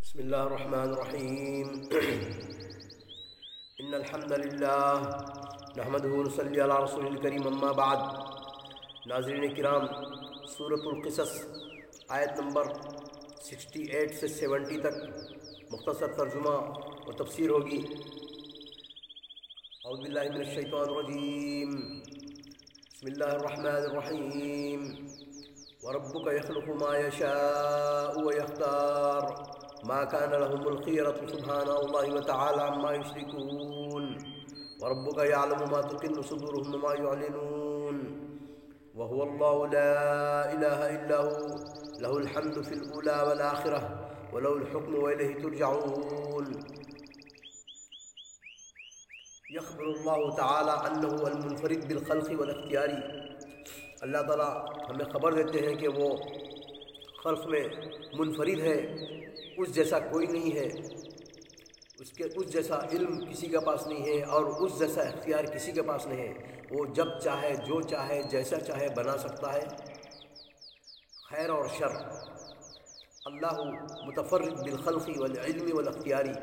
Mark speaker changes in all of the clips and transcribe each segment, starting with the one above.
Speaker 1: بسم الله الرحمن الرحيم إن الحمد لله نحمده ونصلي على رسول الكريم اما بعد. ناظرین کرام، سورۃ القصص آیت نمبر 68 سے 70 تک مختصر ترجمہ و تفسیر ہوگی. اعوذ باللہ من الشیطان الرجیم. بسم اللہ الرحمن الرحیم. وربک یخلق ما یشاء ویختار ما كان لهم الخيرة سبحان الله وتعالى عما يشركون. وربك يعلم ما تكن صدورهم وما يعلنون. وهو الله لا إله إلا هو له الحمد في الأولى والآخرة وله الحكم وإليه ترجعون. يخبر الله تعالى أنه المنفرد بالخلق والاختيار. اللہ تعالیٰ ہمیں خبر دیتے ہیں کہ وہ خلق میں منفرد ہے، اس جیسا کوئی نہیں ہے، اس جیسا علم کسی کے پاس نہیں ہے اور اس جیسا اختیار کسی کے پاس نہیں ہے. وہ جب چاہے، جو چاہے، جیسا چاہے بنا سکتا ہے. خیر اور شر. اللہ متفرد بالخلق والعلم والاختیاری.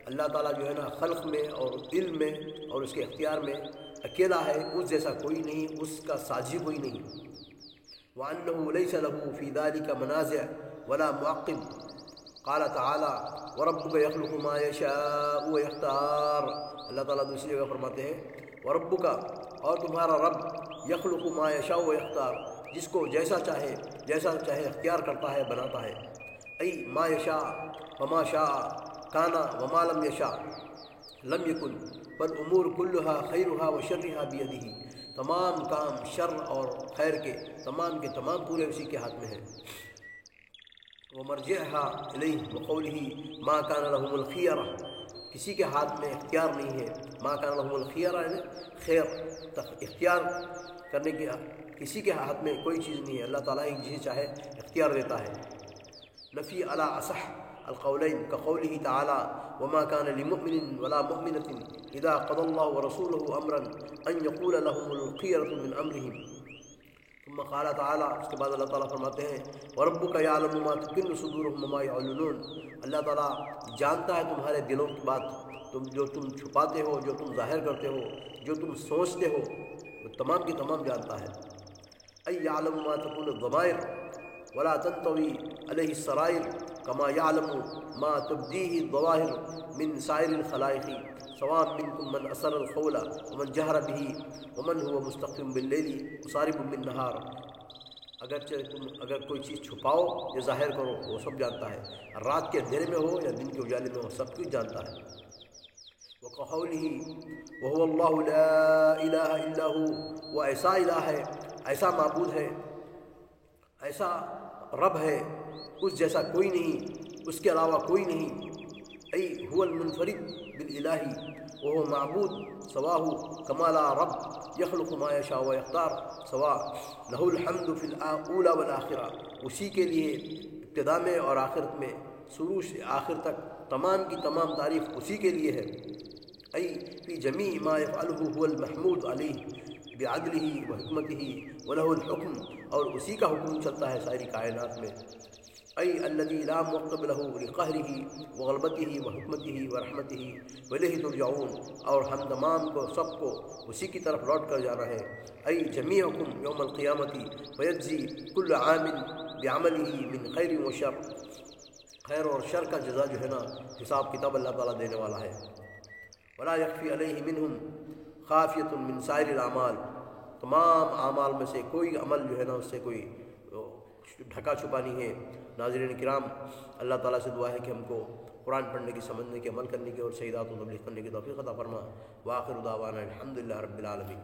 Speaker 1: اللہ تعالیٰ جو ہے نا خلق میں اور علم میں اور اس کے اختیار میں اکیلا ہے، اس جیسا کوئی نہیں، اس کا ساجی کوئی نہیں. وَأَنَّهُ لَيْسَ لَهُ فِي ذَلِكَ مَنَازِعٌ وَلَا مُعَقِّبٌ. قال تعالی وَرَبُّكَ يَخْلُقُ مَا يَشَاءُ وَيَخْتَارُ. اللہ تعالیٰ دوسری جگہ فرماتے ہیں وَرَبُّكَ، اور تمہارا رب، يَخْلُقُ مَا يَشَاءُ وَيَخْتَارُ، جس کو جیسا چاہے اختیار کرتا ہے، بناتا ہے. ای ما یشاء وما شاء کان وما لم یشاء لم یکن والامور کلها خیرها وشرها بیدہ. تمام کام شر اور خیر کے تمام پورے اسی کے ہاتھ میں ہیں. ومرجعها الیہ وقولہ ما کان لهم الخیرہ، کسی کے ہاتھ میں اختیار نہیں ہے. ما کان لهم الخیرہ یعنی خیر، اختیار کرنے کے کسی کے ہاتھ میں کوئی چیز نہیں ہے. اللہ تعالیٰ ایک جسے چاہے اختیار دیتا ہے. نفی علی اصح القولین كقوله تعالی وما كان لمؤمن ولا مؤمنة اذا قضى الله ورسوله امرا ان يقول لهم الخيرة من امرهم. ثم قال تعالی، اس کے بعد اللہ تعالیٰ فرماتے ہیں وَرَبُّكَ يَعْلَمُ مَا تُكِنُّ صُدُورُهُمْ وَمَا يَعْلُنُونَ. اللہ تعالیٰ جانتا ہے تمہارے دلوں کی بات، جو تم چھپاتے ہو، جو تم ظاہر کرتے ہو، جو تم سوچتے ہو، وہ تمام کی تمام جانتا ہے. أي يعلم ما تكون الضمائر ولا تنطوي عليه السرائر كما يعلم ما تبديه الظواهر من سائر الخلائق سواء منكم من أسر القول ومن جهر به ومن هو مستقيم بالليل وسارب بالنهار. اگر کوئی چیز چھپاؤ یا ظاہر کرو وہ سب جانتا ہے. رات کے اندھیرے میں ہو یا دن کے اجالے میں ہو، سب کچھ جانتا ہے. وقوله وهو الله لا إله إلا هو، وہ ایسا الہ ہے، ایسا معبود ہے، ایسا رب ہے، اس جیسا کوئی نہیں، اس کے علاوہ کوئی نہیں. ای هو المنفرد بالالہ، وہ معبود سواہ کما لا رب یخلق ما یشاء ویختار سواء لہ الحمد فی الاولی والآخرہ. اسی کے لیے ابتدا میں اور آخرت میں، شروع سے آخر تک تمام کی تمام تعریف اسی کے لیے ہے. ای فی جمیع ما یفعلہ هو المحمود علیہ بعدلہ وحکمتہ ولہ الحکم، اور اسی کا حکم چلتا ہے ساری کائنات میں. ای الذی لا معقب لہ لقہرہ وغلبتہ وحکمتہ ورحمتہ وإلیہ ترجعون، اور ہم تمام کو سب کو اسی کی طرف لوٹ کر جانا ہے. ای جمیعکم یوم القیامۃ ویجزی کل عامل بعملہ من خیر و شر. خیر اور شر کا جزا جو ہے نا حساب کتاب اللہ تعالیٰ دینے والا ہے. ولا یخفی علیہ منہم خافیۃ من سائر الاعمال، تمام اعمال میں سے کوئی عمل جو ہے نا اس سے کوئی ڈھکا چھپا نہیں ہے. ناظرین کرام، اللہ تعالیٰ سے دعا ہے کہ ہم کو قرآن پڑھنے کی، سمجھنے کی، عمل کرنے کی اور صحیح بات و تبلیغ کرنے کی توفیق عطا فرما. وآخر دعوانا الحمدللہ رب العالمین.